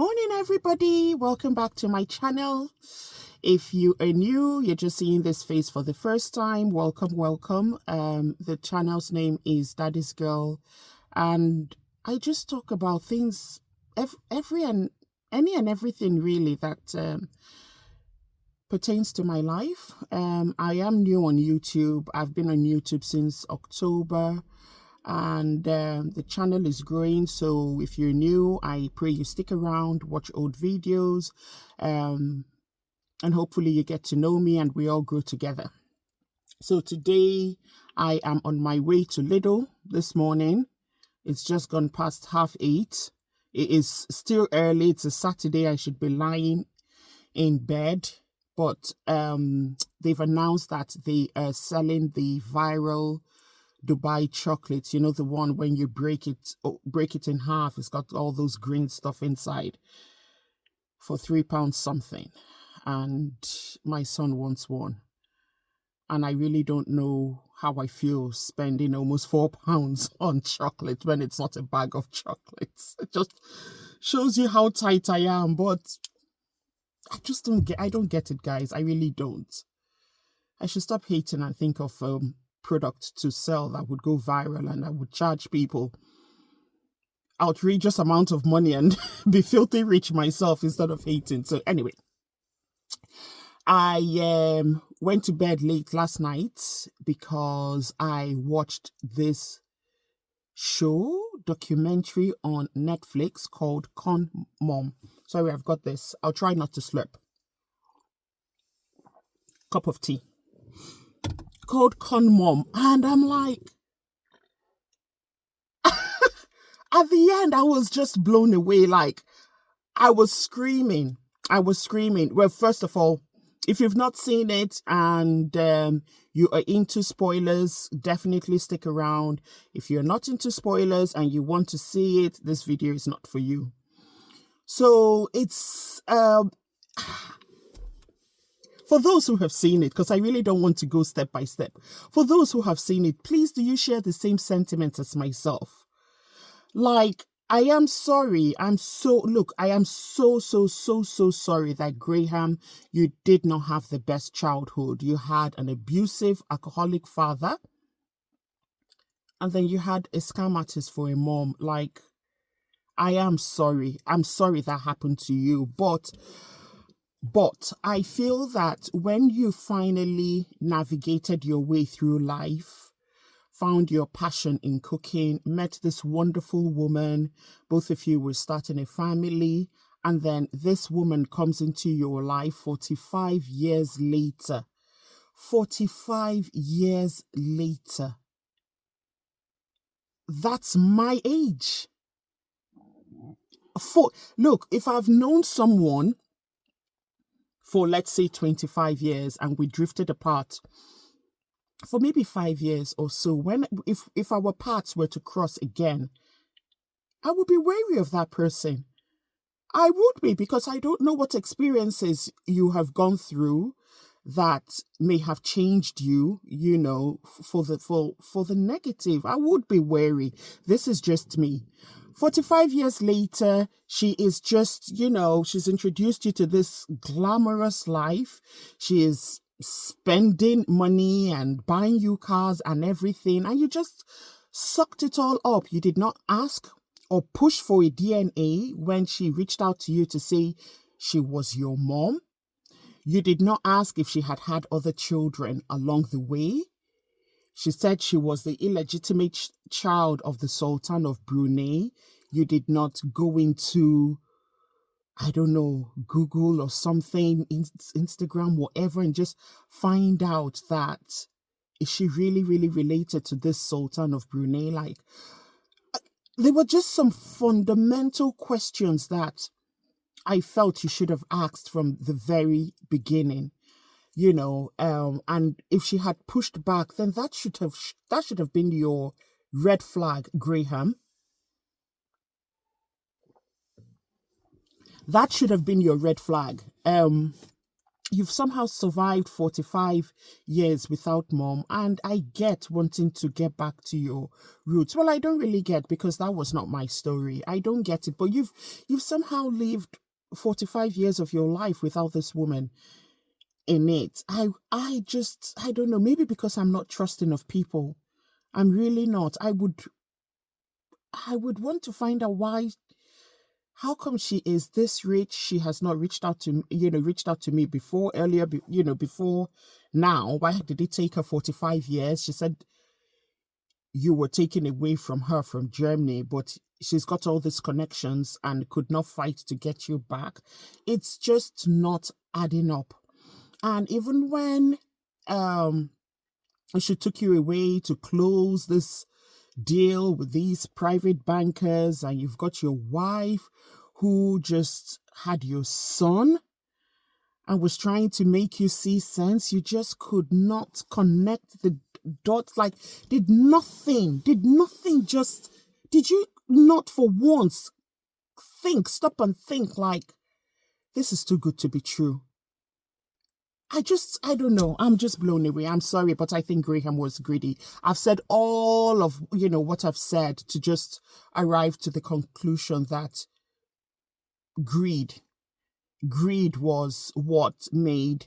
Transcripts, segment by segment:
Morning, everybody. Welcome back to my channel. If you are new, you're just seeing this face for the first time, welcome. The channel's name is Daddy's Girl, and I just talk about things, any and everything really that pertains to my life. I am new on YouTube. I've been on YouTube since October. And the channel is growing, so if you're new, I pray you stick around, watch old videos, and hopefully you get to know me and we all grow together. So today I am on my way to Lidl this morning. It's just gone past 8:30. It is still early. It's a Saturday. I should be lying in bed, but they've announced that they are selling the viral Dubai chocolates, you know, the one when you break it in half, it's got all those green stuff inside, for £3 something. And my son wants one, and I really don't know how I feel spending almost £4 on chocolate when it's not a bag of chocolates. It just shows you how tight I am, but I don't get it, guys. I really don't. I should stop hating and think of product to sell that would go viral, and I would charge people outrageous amount of money and be filthy rich myself instead of hating. So anyway, I went to bed late last night because I watched this documentary on Netflix called Con Mom. Sorry, I've got this. I'll try not to slurp. Cup of tea. Called Con Mom, and I'm like, at the end I was just blown away. Like, I was screaming. Well, first of all, if you've not seen it and you are into spoilers, definitely stick around. If you're not into spoilers and you want to see it, this video is not for you. So it's for those who have seen it, because I really don't want to go step by step. For those who have seen it, please do you share the same sentiments as myself? Like, I am sorry. I am so sorry that Graham, you did not have the best childhood. You had an abusive, alcoholic father, and then you had a scam artist for a mom. Like, I am sorry. I'm sorry that happened to you, But I feel that when you finally navigated your way through life, found your passion in cooking, met this wonderful woman, both of you were starting a family, and then this woman comes into your life 45 years later. 45 years later. That's my age. Look, if I've known someone for, let's say, 25 years and we drifted apart for maybe 5 years or so, if our paths were to cross again, I would be wary of that person. I would be, because I don't know what experiences you have gone through that may have changed you, you know, for the negative. I would be wary. This is just me. 45 years later, she is just, you know, she's introduced you to this glamorous life. She is spending money and buying you cars and everything, and you just sucked it all up. You did not ask or push for a DNA when she reached out to you to say she was your mom. You did not ask if she had had other children along the way. She said she was the illegitimate child of the Sultan of Brunei. You did not go into, I don't know, Google or something, Instagram, whatever, and just find out that, is she really, really related to this Sultan of Brunei? Like, there were just some fundamental questions that I felt you should have asked from the very beginning. You know, and if she had pushed back, then that should have been your red flag, Graham. That should have been your red flag. you've somehow survived 45 years without mom, and I get wanting to get back to your roots. Well, I don't really get, because that was not my story. I don't get it, but you've somehow lived 45 years of your life without this woman in it. I don't know, maybe because I'm not trusting of people. I'm really not. I would want to find out why. How come she is this rich? She has not reached out to me before, earlier, before now. Why did it take her 45 years? She said you were taken away from her from Germany, but she's got all these connections and could not fight to get you back. It's just not adding up. And even when she took you away to close this deal with these private bankers, and you've got your wife who just had your son and was trying to make you see sense, you just could not connect the dots. Like, did you not for once stop and think like, this is too good to be true? I don't know. I'm just blown away. I'm sorry, but I think Graham was greedy. I've said all of, what I've said to just arrive to the conclusion that greed was what made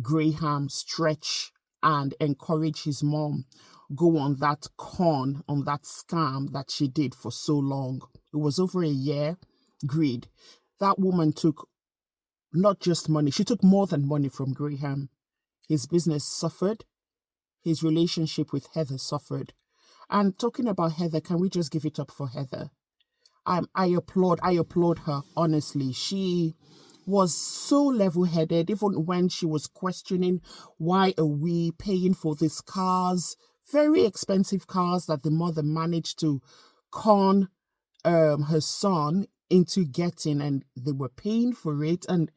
Graham stretch and encourage his mom go on that scam that she did for so long. It was over a year. Greed. That woman took not just money, she took more than money from Graham. His business suffered. His relationship with Heather suffered. And talking about Heather, can we just give it up for Heather? I applaud her, honestly. She was so level-headed, even when she was questioning, why are we paying for these cars, very expensive cars that the mother managed to con her son into getting, and they were paying for it. And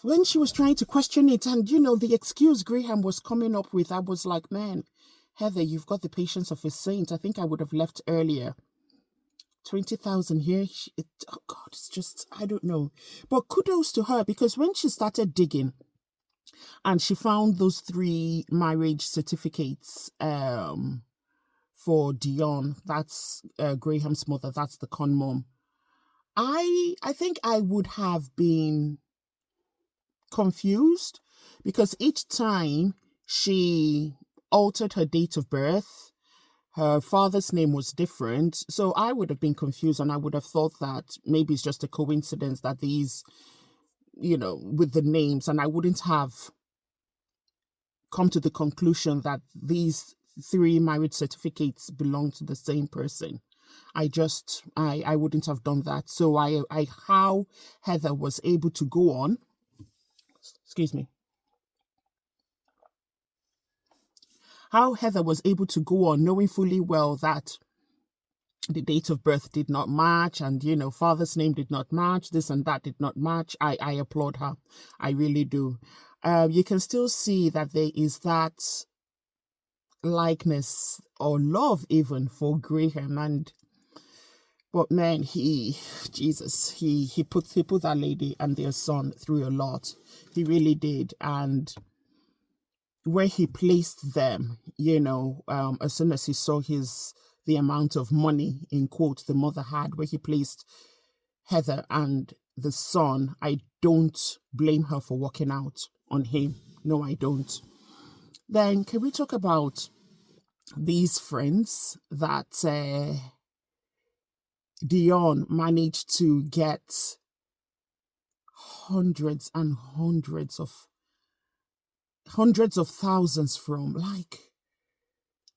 when she was trying to question it, and the excuse Graham was coming up with, I was like, man, Heather, you've got the patience of a saint. I think I would have left earlier. 20,000 here. Oh God, it's just, I don't know. But kudos to her, because when she started digging and she found those 3 marriage certificates for Dion, that's Graham's mother, that's the con mom. I think I would have been confused, because each time she altered her date of birth, her father's name was different. So I would have been confused, and I would have thought that maybe it's just a coincidence that these, with the names, and I wouldn't have come to the conclusion that these 3 marriage certificates belong to the same person. I wouldn't have done that. So how Heather was able to go on, how Heather was able to go on knowing fully well that the date of birth did not match, and father's name did not match, this and that did not match. I applaud her. I really do. You can still see that there is that likeness or love even for Graham, but man, he put that lady and their son through a lot. He really did. And where he placed them, as soon as he saw the amount of money, in quotes, the mother had, where he placed Heather and the son, I don't blame her for walking out on him. No, I don't. Then can we talk about these friends that Dion managed to get hundreds and hundreds of thousands from? Like,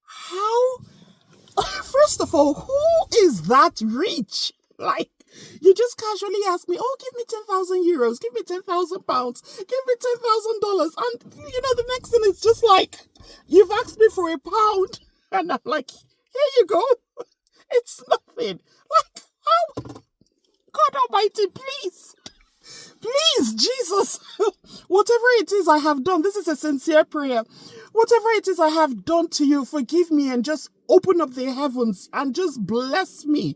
how? First of all, who is that rich? Like, you just casually ask me, oh, give me 10,000 euros, give me 10,000 pounds, give me $10,000. And, the next thing is just like, you've asked me for £1. And I'm like, here you go. It's nothing. Like, how? God Almighty, please, Jesus, whatever it is I have done, this is a sincere prayer. Whatever it is I have done to you, forgive me and just open up the heavens and just bless me.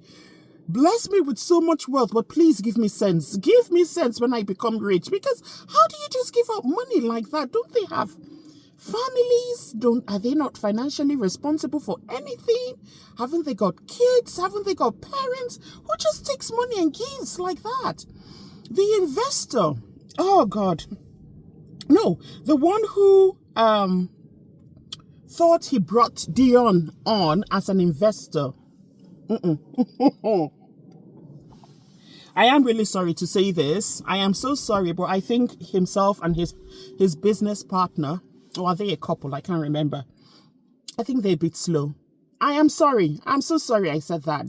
Bless me with so much wealth, but please give me sense. Give me sense when I become rich. Because how do you just give out money like that? Don't they have families? Are they not financially responsible for anything? Haven't they got kids? Haven't they got parents? Who just takes money and gives like that? The investor. Oh God. No, the one who thought he brought Dion on as an investor. I am really sorry to say this. I am so sorry, but I think himself and his business partner, or are they a couple? I can't remember. I think they're a bit slow. I am sorry. I'm so sorry I said that.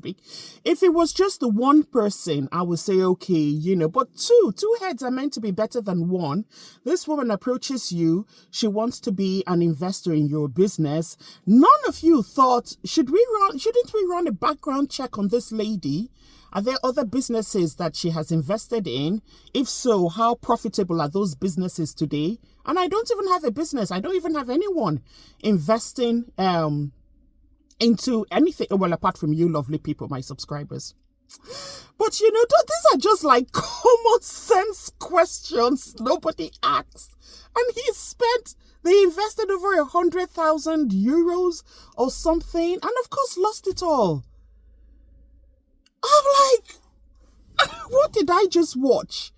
If it was just the one person, I would say, okay, you know, but two heads are meant to be better than one. This woman approaches you. She wants to be an investor in your business. None of you thought, shouldn't we run a background check on this lady? Are there other businesses that she has invested in? If so, how profitable are those businesses today? And I don't even have a business. I don't even have anyone investing into anything. Well, apart from you lovely people, my subscribers. But you know, these are just like common sense questions nobody asks. And they invested over 100,000 euros or something. And of course, lost it all. I'm like, what did I just watch?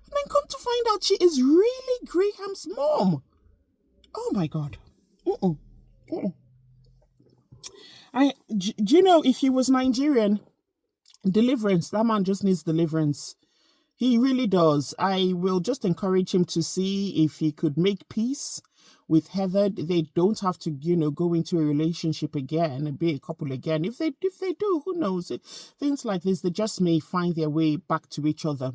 And then come to find out she is really Graham's mom. Oh my God. Do you know, if he was Nigerian, deliverance, that man just needs deliverance. He really does. I will just encourage him to see if he could make peace with Heather. They don't have to, you know, go into a relationship again and be a couple again. If they do, who knows? Things like this, they just may find their way back to each other.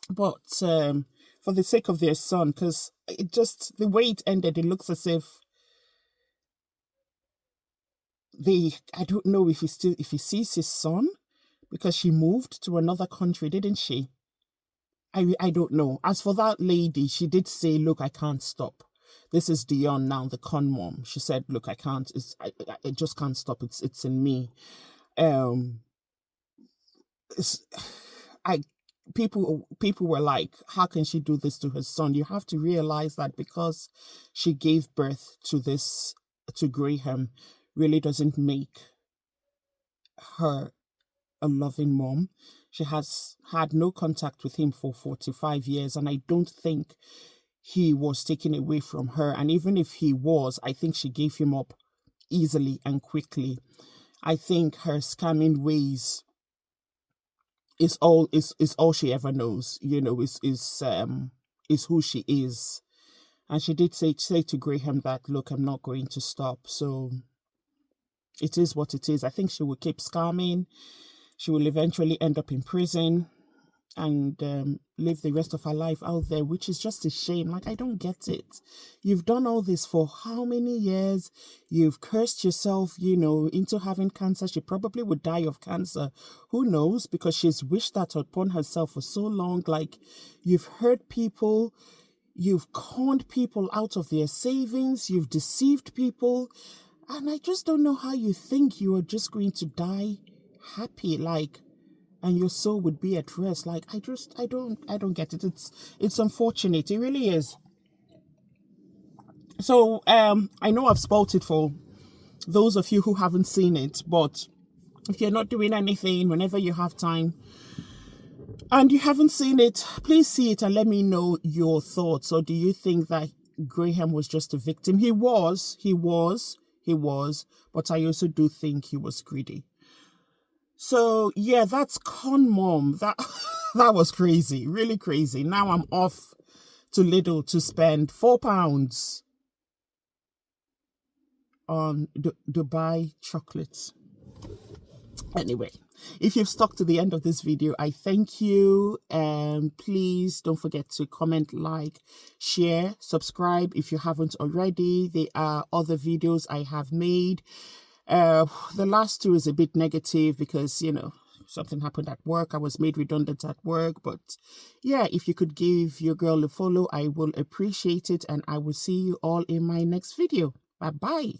But for the sake of their son, because the way it ended, it looks as if I don't know if he sees his son, because she moved to another country, didn't she? I don't know. As for that lady, she did say, look, I can't stop. This is Dion now, the con mom. She said, look, I can't. I just can't stop. It's in me. People were like, how can she do this to her son? You have to realize that because she gave birth to Graham, really doesn't make her a loving mom. She has had no contact with him for 45 years, and I don't think he was taken away from her. And even if he was, I think she gave him up easily and quickly. I think her scamming ways is all she ever knows, you know, is who she is. And she did say to Graham that, look, I'm not going to stop. So it is what it is. I think she will keep scamming. She will eventually end up in prison and live the rest of her life out there, which is just a shame. Like, I don't get it. You've done all this for how many years? You've cursed yourself, you know, into having cancer. She probably would die of cancer. Who knows? Because she's wished that upon herself for so long. Like, you've hurt people. You've conned people out of their savings. You've deceived people. And I just don't know how you think you are just going to die happy, like, and your soul would be at rest. Like, I don't get it. It's unfortunate. It really is. So I know I've spoiled it for those of you who haven't seen it, but if you're not doing anything, whenever you have time and you haven't seen it, please see it and let me know your thoughts. Or do you think that Graham was just a victim? He was, but I also do think he was greedy. So yeah, that's con mom. That was crazy, really crazy. Now I'm off to Lidl to spend £4 on Dubai chocolates. Anyway, if you've stuck to the end of this video, I thank you. Please don't forget to comment, like, share, subscribe if you haven't already. There are other videos I have made. The last two is a bit negative because, you know, something happened at work. I was made redundant at work. But yeah, if you could give your girl a follow, I will appreciate it. And I will see you all in my next video. Bye-bye.